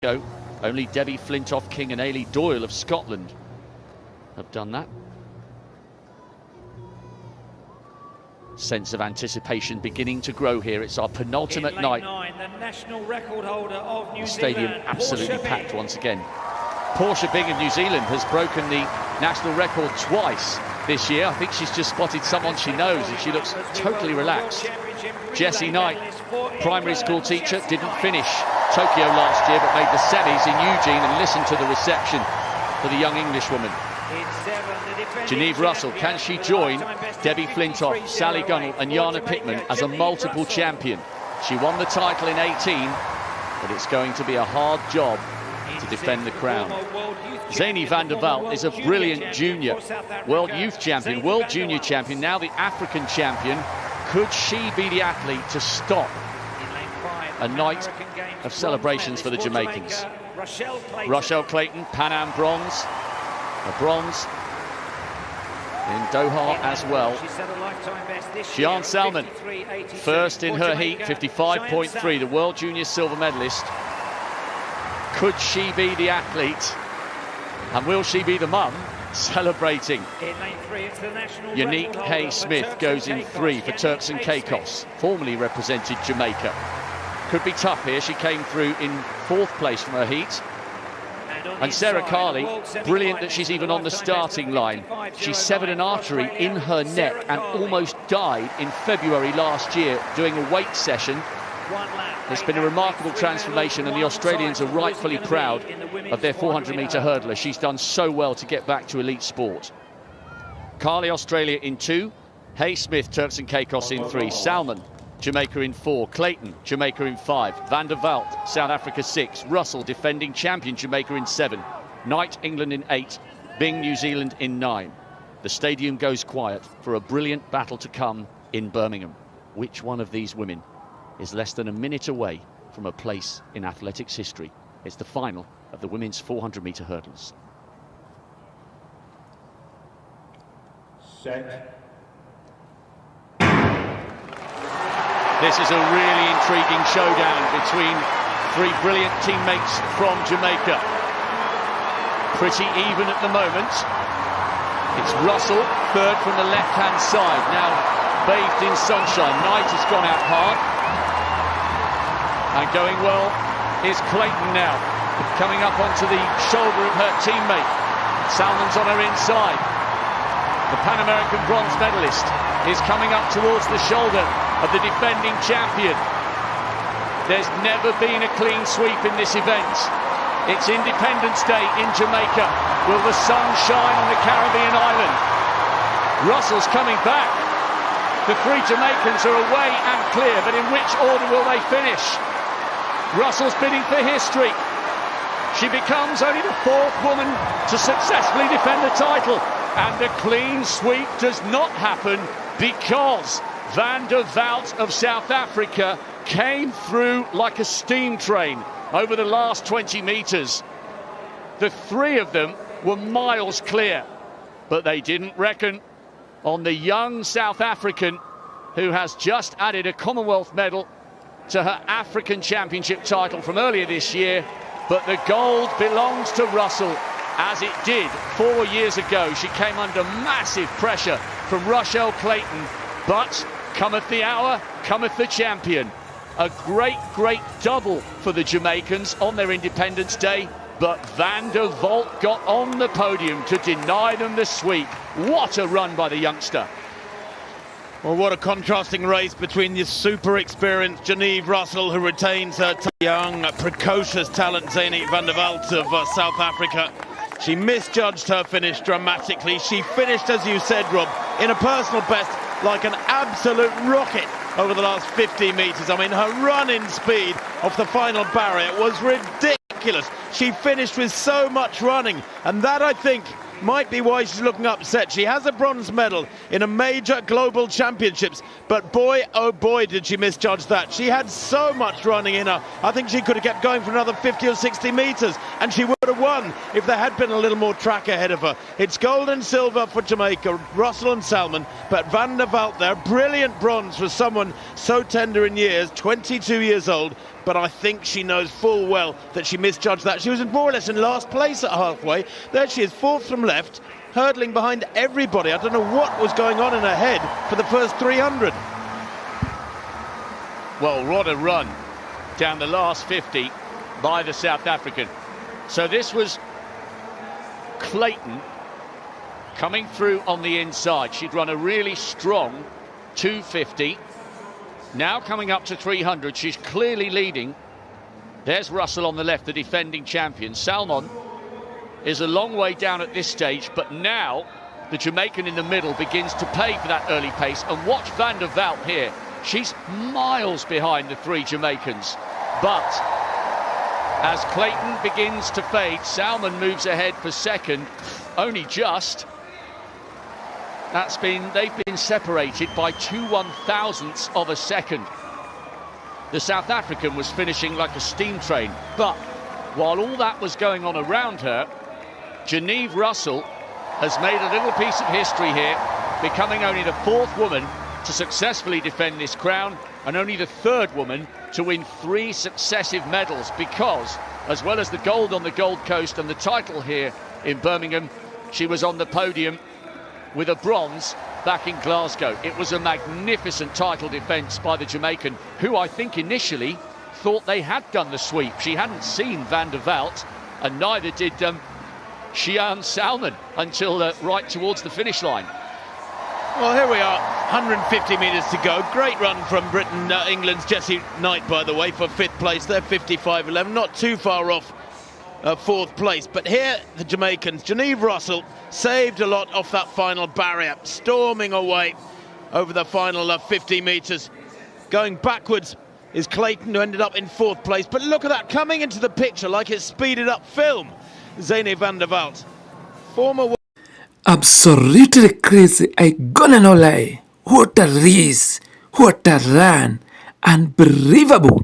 Go. Only Debbie Flintoff-King and Ailey Doyle of Scotland have done that. Sense of anticipation beginning to grow here. It's our penultimate night. The national record holder of New Stadium Zealand, absolutely packed once again. Portia Bing of New Zealand has broken the national record twice this year. I think she's just spotted someone she knows and she looks totally relaxed. Jessie Knight, primary school teacher, didn't finish Tokyo last year but made the semis in Eugene, and listened to the reception for the young Englishwoman. Geneve Russell, can she join Debbie Flintoff, Sally Gunnell and Jana Pittman as a multiple champion? She won the title in 18, but it's going to be a hard job to defend the crown. Zani van der Walt is a brilliant junior, world youth champion, world junior champion, now the African champion. Could she be the athlete to stop a night of celebrations for the Jamaicans? Rochelle Clayton, Pan Am bronze, a bronze in Doha as well. Jeanne Salmon, first in her heat, 55.3, the world junior silver medalist. Could she be the athlete? And will she be the mum celebrating? Unique Hay-Smith goes in 3 for Turks and Caicos, formerly represented Jamaica. Could be tough here. She came through in 4th place from her heat. And Sarah Carley, brilliant that she's even on the starting line. She severed an artery in her neck and almost died in February last year doing a weight session. It's been a remarkable transformation, and the Australians are rightfully proud of their 400-metre hurdler. She's done so well to get back to elite sport. Carley, Australia in 2. Hay-Smith, Turks and Caicos in 3. Salmon, Jamaica in 4. Clayton, Jamaica in 5. Van der Walt, South Africa 6. Russell, defending champion, Jamaica in 7. Knight, England in 8. Bing, New Zealand in 9. The stadium goes quiet for a brilliant battle to come in Birmingham. Which one of these women is less than a minute away from a place in athletics history? It's the final of the women's 400-metre hurdles. Set. This is a really intriguing showdown between 3 brilliant teammates from Jamaica. Pretty even at the moment. It's Russell, 3rd from the left-hand side, now bathed in sunshine. Knight has gone out hard. And going well is Clayton now, coming up onto the shoulder of her teammate. Salmon's on her inside. The Pan American bronze medalist is coming up towards the shoulder of the defending champion. There's never been a clean sweep in this event. It's Independence Day in Jamaica. Will the sun shine on the Caribbean island? Russell's coming back. The 3 Jamaicans are away and clear, but in which order will they finish? Russell's bidding for history. She becomes only the 4th woman to successfully defend the title. And a clean sweep does not happen because Van der Walt of South Africa came through like a steam train over the last 20 metres. The 3 of them were miles clear, but they didn't reckon on the young South African who has just added a Commonwealth medal to her African Championship title from earlier this year. But the gold belongs to Russell, as it did 4 years ago. She came under massive pressure from Rochelle Clayton, but cometh the hour, cometh the champion. A great, great double for the Jamaicans on their Independence Day, but Van der Walt got on the podium to deny them the sweep. What a run by the youngster. Well, what a contrasting race between the super experienced Geneve Russell, who retains her young, precocious talent, Zani van der Walt of South Africa. She misjudged her finish dramatically. She finished, as you said, Rob, in a personal best, like an absolute rocket over the last 50 metres. I mean, her run-in speed off the final barrier was ridiculous. She finished with so much running, and that, I think, might be why she's looking upset. She has a bronze medal in a major global championships, but boy, oh boy, did she misjudge that. She had so much running in her. I think she could have kept going for another 50 or 60 metres, and she would have won if there had been a little more track ahead of her. It's gold and silver for Jamaica, Russell and Salmon, but Van der Vault there, brilliant bronze for someone so tender in years, 22 years old, but I think she knows full well that she misjudged that. She was more or less in last place at halfway. There she is, fourth from left, hurdling behind everybody. I don't know what was going on in her head for the first 300. Well, what a run down the last 50 by the South African. So this was Clayton coming through on the inside. She'd run a really strong 250. Now coming up to 300, she's clearly leading. There's Russell on the left, the defending champion. Salmon is a long way down at this stage, but now the Jamaican in the middle begins to pay for that early pace. And watch Van der Vault here. She's miles behind the three Jamaicans. But as Clayton begins to fade, Salmon moves ahead for second, only just. They've been separated by 2/1000ths of a second. The South African was finishing like a steam train, but while all that was going on around her, Genevieve Russell has made a little piece of history here, becoming only the fourth woman to successfully defend this crown and only the third woman to win 3 successive medals, because as well as the gold on the Gold Coast and the title here in Birmingham, she was on the podium with a bronze back in Glasgow. It was a magnificent title defence by the Jamaican, who I think initially thought they had done the sweep. She hadn't seen Van der Vault, and neither did Shian Salmon until right towards the finish line. Well, here we are, 150 metres to go. Great run from Britain, England's Jessie Knight, by the way, for 5th place. They're 55.11, not too far off 4th place. But here, the Jamaicans, Genevieve Russell, saved a lot off that final barrier, storming away over the final 50 metres. Going backwards is Clayton, who ended up in 4th place. But look at that, coming into the picture like it's speeded up film. Zane van der Vault, former... Absolutely crazy, I gonna no lie. What a race, what a run. Unbelievable.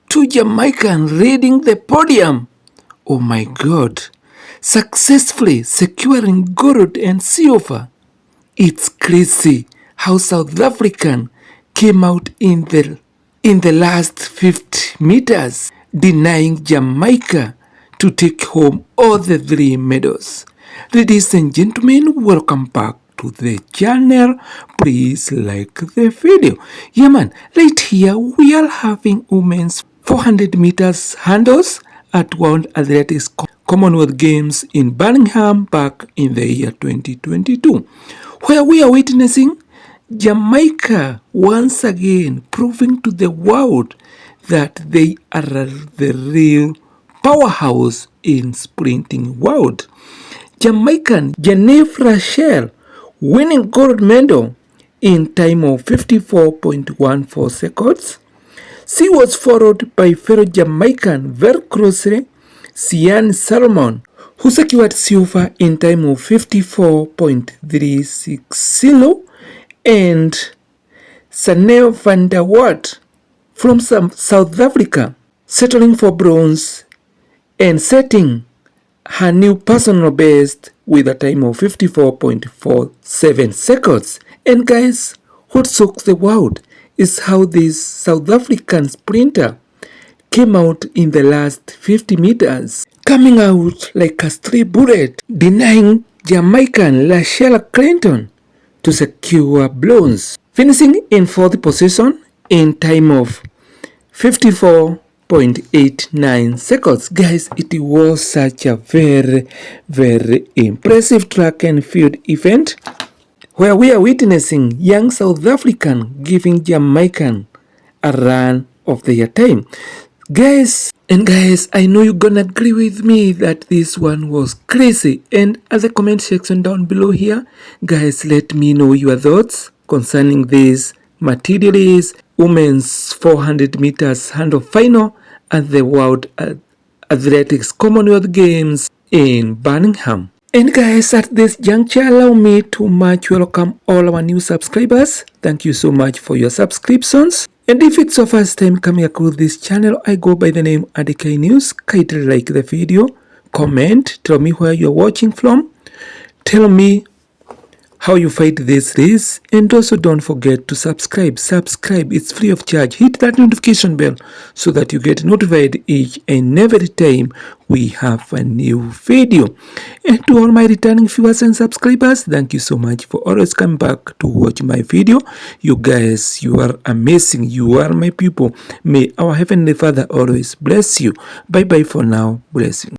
2 Jamaicans leading the podium. Oh my God. Successfully securing gold and silver. It's crazy how South African came out in the last 50 meters, denying Jamaica to take home all the 3 medals. Ladies and gentlemen, welcome back to the channel. Please like the video. Yeah man, right here we are having women's 400 meters hurdles at Wont Athletics Commonwealth Games in Birmingham back in the year 2022, where we are witnessing Jamaica once again proving to the world that they are the real powerhouse in sprinting world. Jamaican Genevieve Russell winning gold medal in time of 54.14 seconds. She was followed by fellow Jamaican very closely Shian Salmon, who secured silver in time of 54.360, and Sanel van der Vault from South Africa settling for bronze and setting her new personal best with a time of 54.47 seconds. And guys, what shocks the world is how this South African sprinter came out in the last 50 meters, coming out like a stray bullet, denying Jamaican Lachelle Clinton to secure bronze, finishing in 4th position in time of 54.89 seconds. Guys, it was such a very, very impressive track and field event where we are witnessing young South African giving Jamaican a run of their time. Guys, I know you're gonna agree with me that this one was crazy. And at the comment section down below here, guys, let me know your thoughts concerning this materials women's 400 meters hurdle final at the World Athletics Commonwealth Games in Birmingham. And guys, at this juncture, allow me to much welcome all our new subscribers. Thank you so much for your subscriptions. And if it's your first time coming across this channel, I go by the name ADK News. Kindly like the video, comment, tell me where you're watching from, tell me how you fight this race, and also don't forget to subscribe. It's free of charge. Hit that notification bell so that you get notified each and every time we have a new video. And to all my returning viewers and subscribers, thank you so much for always coming back to watch my video. You guys, you are amazing. You are my people. May our Heavenly Father always bless you. Bye bye for now. Blessing.